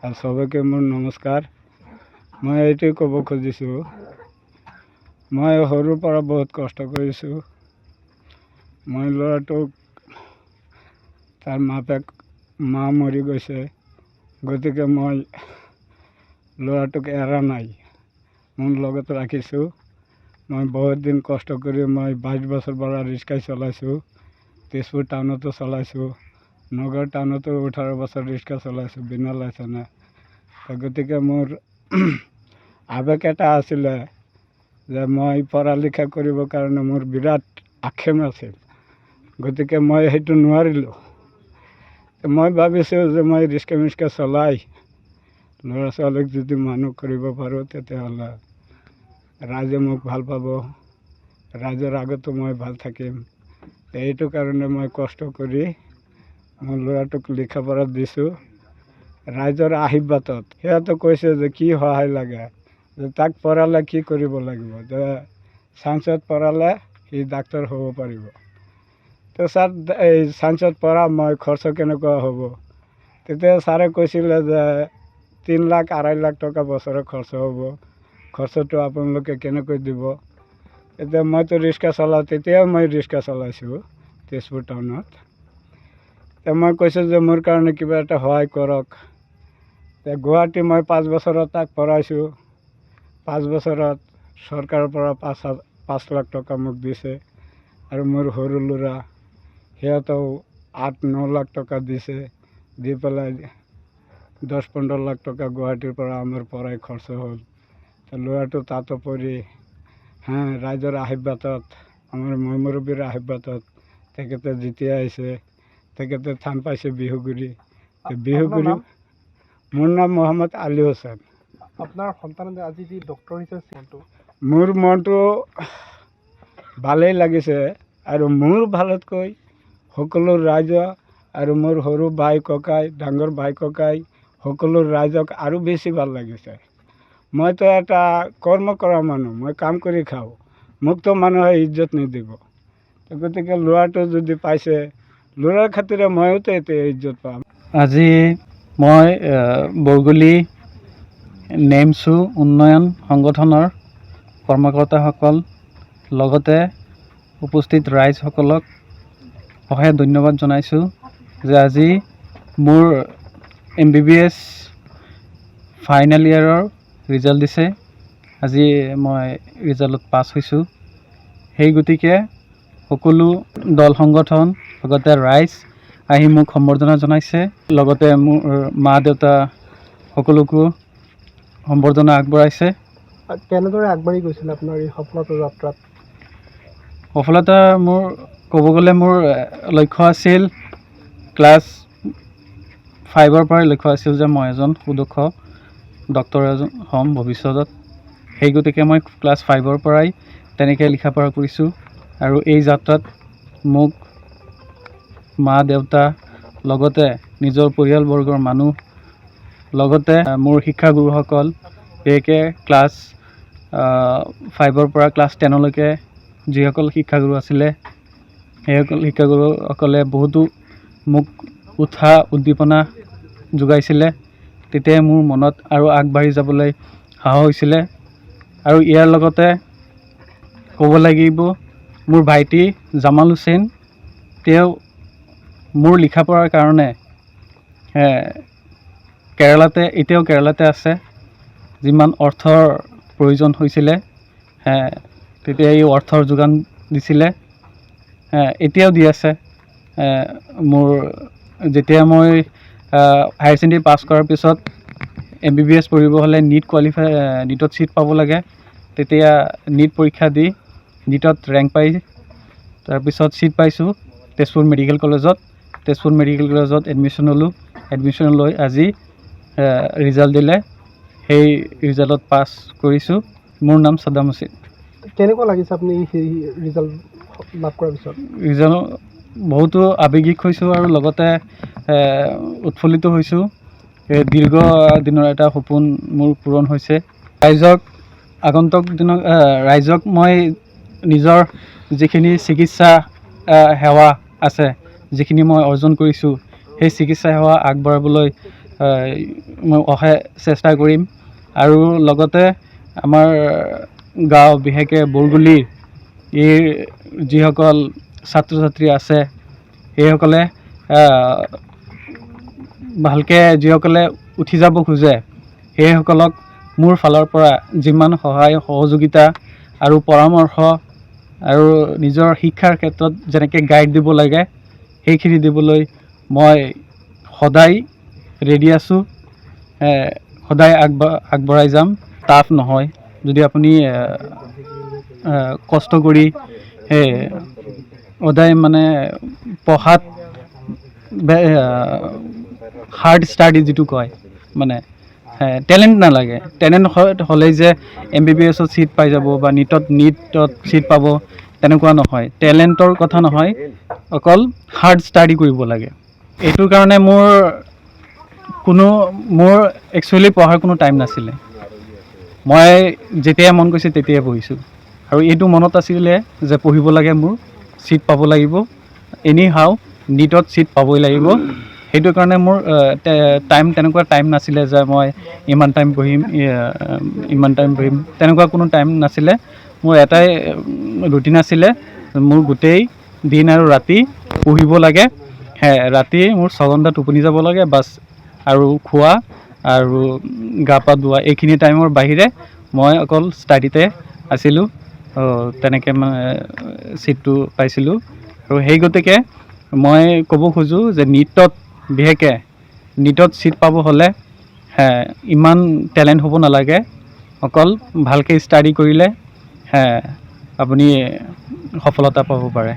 আৰু চবকে মোৰ নমস্কাৰ। মই এইটোৱে ক'ব খুজিছোঁ, মই সৰুৰ পৰা বহুত কষ্ট কৰিছোঁ। মই ল'ৰাটোক তাৰ মা মৰি গৈছে, গতিকে মই ল'ৰাটোক এৰা নাই, মোৰ লগত ৰাখিছোঁ। মই বহুত দিন কষ্ট কৰি মই 22 বছৰ পৰা ৰিক্সা চলাইছোঁ। তেজপুৰ টাউনতো চলাইছোঁ, নগাঁও টাউনতো 18 বছৰ ৰিক্সা চলাইছোঁ বিনা লাইচেঞ্চে। গতিকে মোৰ আৱেগ এটা আছিলে যে মই পঢ়া লিখা কৰিবৰ কাৰণে মোৰ বিৰাট আক্ষেপ আছিল। গতিকে মই সেইটো নোৱাৰিলোঁ। মই ভাবিছোঁ যে মই ৰিক্সা চলাই ল'ৰা ছোৱালীক যদি মানুহ কৰিব পাৰোঁ, তেতিয়াহ'লে ৰাইজে মোক ভাল পাব, ৰাইজৰ আগতো মই ভাল থাকিম। এইটো কাৰণে মই কষ্ট কৰি মোৰ ল'ৰাটোক লিখা পঢ়া দিছোঁ ৰাইজৰ আশীৰ্বাদত। সিহঁতে কৈছে যে কি সহায় লাগে, যে তাক পঢ়ালে কি কৰিব লাগিব, যে চায়েন্সত পঢ়ালে সি ডাক্তৰ হ'ব পাৰিব। তো ছাৰ এই চায়েন্সত পঢ়া মই খৰচ কেনেকুৱা হ'ব? তেতিয়া ছাৰে কৈছিলে যে 3 লাখ 2.5 লাখ টকা বছৰে খৰচ হ'ব, খৰচটো আপোনালোকে কেনেকৈ দিব? এতিয়া মইতো ৰিক্সা চলাওঁ, তেতিয়াও মই ৰিক্সা চলাইছোঁ তেজপুৰ টাউনত। মই কৈছোঁ যে মোৰ কাৰণে কিবা এটা সহায় কৰক। গুৱাহাটী মই 5 বছৰত তাক পঢ়াইছোঁ। 5 বছৰত চৰকাৰৰ পৰা 5 লাখ টকা মোক দিছে, আৰু মোৰ সৰু ল'ৰা সিহঁতেও 8-9 লাখ টকা দিছে, দি পেলাই 10-15 লাখ টকা গুৱাহাটীৰ পৰা আমাৰ পঢ়াই খৰচ হ'ল। ল'ৰাটো তাতো পঢ়ি ৰাইজৰ আশীৰ্বাদত, আমাৰ মুৰব্বীৰ আশীৰ্বাদত তেখেতে যেতিয়া আহিছে, তেখেতে স্থান পাইছে বিহুগুৰি। মোৰ নাম মহম্মদ আলী হুছেইন। আপোনাৰ সন্তানে আজি যি ডক্টৰ হৈছে, মোৰ মনটো ভালেই লাগিছে, আৰু মোৰ ভালতকৈ সকলো ৰাইজ আৰু মোৰ সৰু ভাই ককাই, ডাঙৰ ভাই ককাই সকলো ৰাইজক আৰু বেছি ভাল লাগিছে। মইতো এটা কৰ্ম কৰা মানুহ, মই কাম কৰি খাওঁ, মোকতো মানুহে ইজ্জত নিদিব। গতিকে ল'ৰাটো যদি পাইছে, ল'ৰাৰ খাতিৰে ময়োতো এতিয়া ইজ্জত পাম। আজি মই বৰগুলি নেমছু উন্নয়ন সংগঠনৰ কৰ্মকৰ্তাসকল, লগতে উপস্থিত ৰাইজসকলক অশেষ ধন্যবাদ জনাইছোঁ যে আজি মোৰ MBBS ফাইনেল ইয়েৰৰ ৰিজাল্ট দিছে। আজি মই ৰিজাল্টত পাছ হৈছোঁ। সেই গতিকে সকলো দল সংগঠন, লগতে ৰাইজ আহি মোক সম্বৰ্ধনা জনাইছে, লগতে মোৰ মা দেউতা সকলোকো সম্বৰ্ধনা আগবঢ়াইছে। কেনেদৰে আগবাঢ়ি গৈছিল আপোনাৰ এই সফলতা যাত্ৰাত? সফলতা মোৰ ক'ব গ'লে মোৰ লক্ষ্য আছিল, ক্লাছ 5ৰ পৰাই লক্ষ্য আছিল যে মই এজন সুদক্ষ ডক্তৰ এজন হ'ম ভৱিষ্যতত। সেই গতিকে মই ক্লাছ 5ৰ পৰাই তেনেকৈ লিখা পঢ়া কৰিছোঁ, আৰু এই যাত্ৰাত মোক মা দেউতা, লগতে নিজৰ পৰিয়ালবৰ্গৰ মানুহ, লগতে মোৰ শিক্ষাগুৰুসকল, বিশেষকৈ ক্লাছ 5ৰ পৰা ক্লাছ 10লৈকে যিসকল শিক্ষাগুৰু আছিলে, সেইসকল শিক্ষাগুৰুসকলে বহুতো মোক উৎসাহ উদ্দীপনা যোগাইছিলে। তেতিয়াই মোৰ মনত আৰু আগবাঢ়ি যাবলৈ সাহস হৈছিলে। আৰু ইয়াৰ লগতে ক'ব লাগিব, মোৰ ভাইটি জামাল হুছেইন, তেওঁ মোৰ লিখা পঢ়াৰ কাৰণে এতিয়াও কেৰালাতে আছে। যিমান অৰ্থৰ প্ৰয়োজন হৈছিলে, তেতিয়া এই অৰ্থৰ যোগান দিছিলে, এতিয়াও দি আছে। মোৰ যেতিয়া মই হায়াৰ ছেকেণ্ডেৰী পাছ কৰাৰ পিছত MBBS পঢ়িব হ'লে নীটত ছিট পাব লাগে। তেতিয়া নীট পৰীক্ষা দি নীটত ৰেংক পাই তাৰপিছত ছিট পাইছোঁ তেজপুৰ মেডিকেল কলেজত। তেজপুৰ মেডিকেল কলেজত এডমিশ্যন ল'লোঁ। এডমিশ্যন লৈ আজি ৰিজাল্ট দিলে, সেই ৰিজাল্টত পাছ কৰিছোঁ। মোৰ নাম ছাদ্দাম হুছেইন। কেনেকুৱা লাগিছে আপুনি সেই ৰিজাল্ট লাভ কৰাৰ পিছত? ৰিজাল্ট বহুতো আৱেগিক হৈছোঁ, আৰু লগতে উৎফুল্লিত হৈছোঁ। দীৰ্ঘ দিনৰ এটা সপোন মোৰ পূৰণ হৈছে। আগন্তুক দিনত ৰাইজক মই নিজৰ যিখিনি চিকিৎসা সেৱা আছে, যিখিনি মই অৰ্জন কৰিছোঁ, সেই চিকিৎসা সেৱা আগবঢ়াবলৈ মই অহায় চেষ্টা কৰিম। আৰু লগতে আমাৰ গাঁও বিশেষকৈ বৰগুলিৰ এই যিসকল ছাত্ৰ ছাত্ৰী আছে সেইসকলে ভালকৈ যিসকলে উঠি যাব খোজে সেইসকলক মোৰ ফালৰ পৰা যিমান সহায় সহযোগিতা আৰু পৰামৰ্শ আৰু নিজৰ শিক্ষাৰ ক্ষেত্ৰত যেনেকৈ গাইড দিব লাগে সেইখিনি দিবলৈ মই সদায় ৰেডি আছোঁ, সদায় আগবঢ়াই যাম। টাফ নহয় যদি আপুনি কষ্ট কৰি সদায় মানে পঢ়াত হাৰ্ড ষ্টাডি যিটো কয় মানে টেলেণ্ট নালাগে। টেলেণ্ট হ'লেই যে MBBSত ছিট পাই যাব বা নীটত ছিট পাব তেনেকুৱা নহয়। টেলেণ্টৰ কথা নহয়, অকল হাৰ্ড ষ্টাডি কৰিব লাগে। এইটোৰ কাৰণে মোৰ একচুৱেলি পঢ়াৰ কোনো টাইম নাছিলে। মই যেতিয়াই মন গৈছে তেতিয়াই পঢ়িছোঁ আৰু এইটো মনত আছিলে যে পঢ়িব লাগে, মোৰ ছিট পাব লাগিব, এনি হাও নীটত ছিট পাবই লাগিব। সেইটো কাৰণে মোৰ তেনেকুৱা টাইম নাছিলে যে মই ইমান টাইম পঢ়িম তেনেকুৱা কোনো টাইম নাছিলে। মোৰ এটাই ৰুটিন আছিলে, মোৰ গোটেই দিন আৰু ৰাতি পঢ়িব লাগে। ৰাতি মোৰ 6 ঘণ্টা টোপনি যাব লাগে বাছ, আৰু খোৱা আৰু গা পা ধোৱা এইখিনি টাইমৰ বাহিৰে মই অকল ষ্টাডিতে আছিলোঁ। তেনেকৈ মানে ছিটটো পাইছিলোঁ। আৰু সেই গতিকে মই ক'ব খোজোঁ যে বিশেষকৈ নীটত ছিট পাব হ'লে ইমান টেলেণ্ট হ'ব নালাগে, অকল ভালকৈ ষ্টাডি কৰিলে আপুনি সফলতা পাব পাৰে।